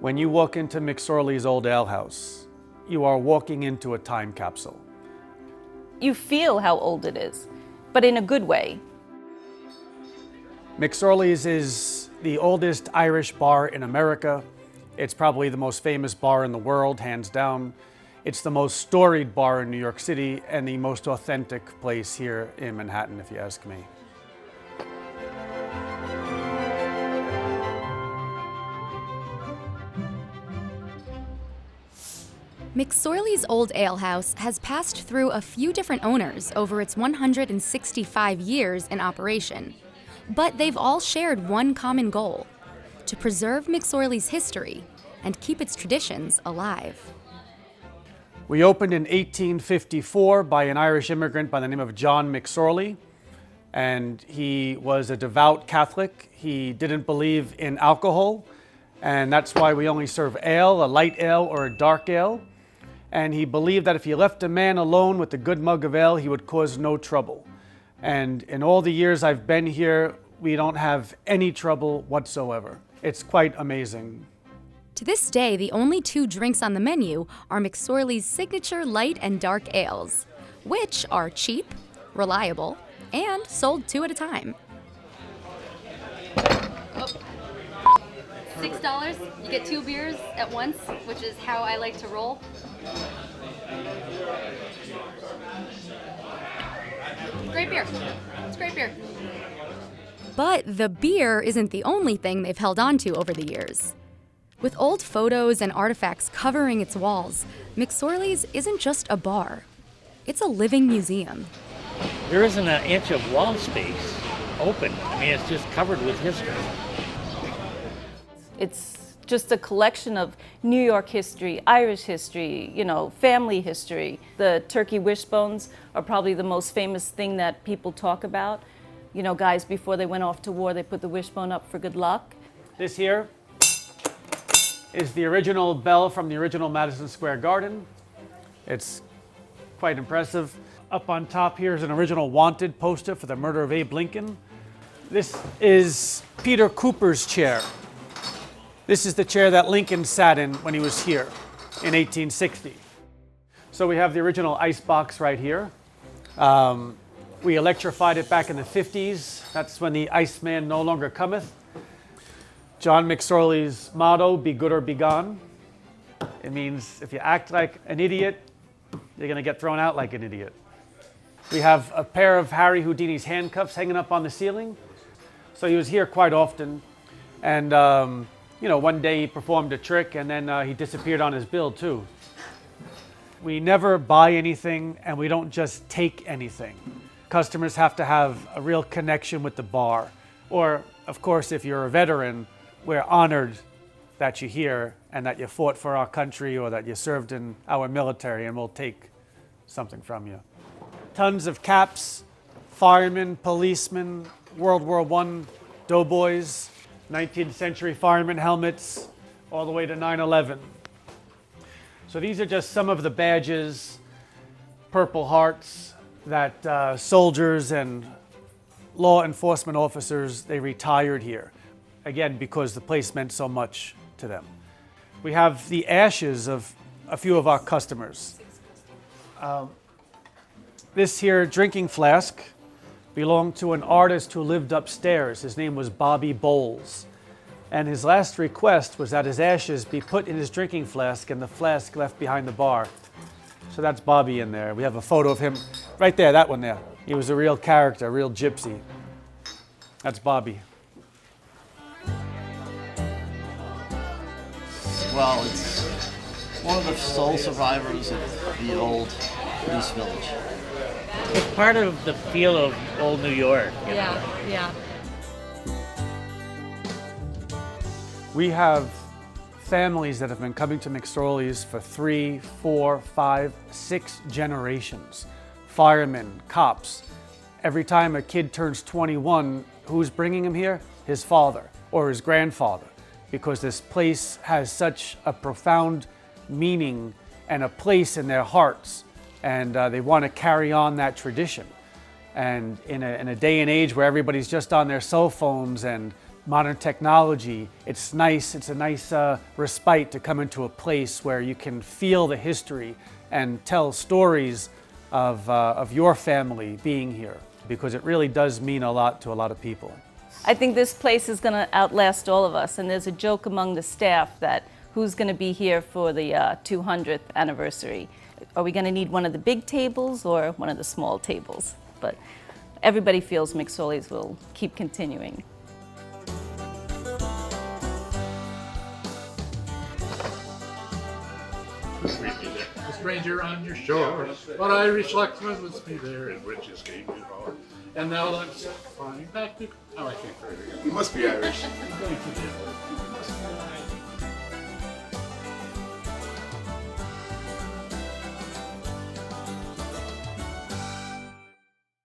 When you walk into McSorley's old ale house, you are walking into a time capsule. You feel how old it is, but in a good way. McSorley's is the oldest Irish bar in America. It's probably the most famous bar in the world, hands down. It's the most storied bar in New York City and the most authentic place here in Manhattan, if you ask me. McSorley's Old Ale House has passed through a few different owners over its 165 years in operation. But they've all shared one common goal: to preserve McSorley's history and keep its traditions alive. We opened in 1854 by an Irish immigrant by the name of John McSorley, and he was a devout Catholic. He didn't believe in alcohol, and that's why we only serve ale, a light ale or a dark ale. And he believed that if you left a man alone with a good mug of ale, he would cause no trouble. And in all the years I've been here, we don't have any trouble whatsoever. It's quite amazing. To this day, the only two drinks on the menu are McSorley's signature light and dark ales, which are cheap, reliable, and sold two at a time. $6, you get 2 beers at once, which is how I like to roll. Great beer. It's great beer. But the beer isn't the only thing they've held on to over the years. With old photos and artifacts covering its walls, McSorley's isn't just a bar. It's a living museum. There isn't an inch of wall space open. I mean, it's just covered with history. It's just a collection of New York history, Irish history, family history. The turkey wishbones are probably the most famous thing that people talk about. Guys, before they went off to war, they put the wishbone up for good luck. This here is the original bell from the original Madison Square Garden. It's quite impressive. Up on top here is an original wanted poster for the murder of Abe Lincoln. This is Peter Cooper's chair. This is the chair that Lincoln sat in when he was here in 1860. So we have the original ice box right here. We electrified it back in the 50s. That's when the Iceman no longer cometh. John McSorley's motto, be good or be gone. It means if you act like an idiot, you're gonna get thrown out like an idiot. We have a pair of Harry Houdini's handcuffs hanging up on the ceiling. So he was here quite often. And one day he performed a trick and then he disappeared on his bill too. We never buy anything and we don't just take anything. Customers have to have a real connection with the bar. Or, of course, if you're a veteran, we're honored that you're here and that you fought for our country or that you served in our military, and we'll take something from you. Tons of caps, firemen, policemen, World War I doughboys, 19th century fireman helmets, all the way to 9/11. So these are just some of the badges, Purple Hearts, that soldiers and law enforcement officers, they retired here. Again, because the place meant so much to them. We have the ashes of a few of our customers. This here drinking flask belonged to an artist who lived upstairs. His name was Bobby Bowles. And his last request was that his ashes be put in his drinking flask and the flask left behind the bar. So that's Bobby in there. We have a photo of him right there, that one there. He was a real character, a real gypsy. That's Bobby. Well, it's one of the sole survivors of the old East Village. It's part of the feel of old New York. Yeah. We have families that have been coming to McSorley's for 3, 4, 5, 6 generations. Firemen, cops. Every time a kid turns 21, who's bringing him here? His father or his grandfather, because this place has such a profound meaning and a place in their hearts, and they want to carry on that tradition. And in a day and age where everybody's just on their cell phones and modern technology, it's nice. It's a nice respite to come into a place where you can feel the history and tell stories of your family being here, because it really does mean a lot to a lot of people. I think this place is going to outlast all of us, and there's a joke among the staff that who's going to be here for the 200th anniversary. Are we going to need one of the big tables or one of the small tables? But everybody feels McSorley's will keep continuing. A stranger on your shore, but Irish Luxman must be there, and witches gave you all. And now I'm flying back to. Oh, I can't. You must be Irish. I'm going to jail.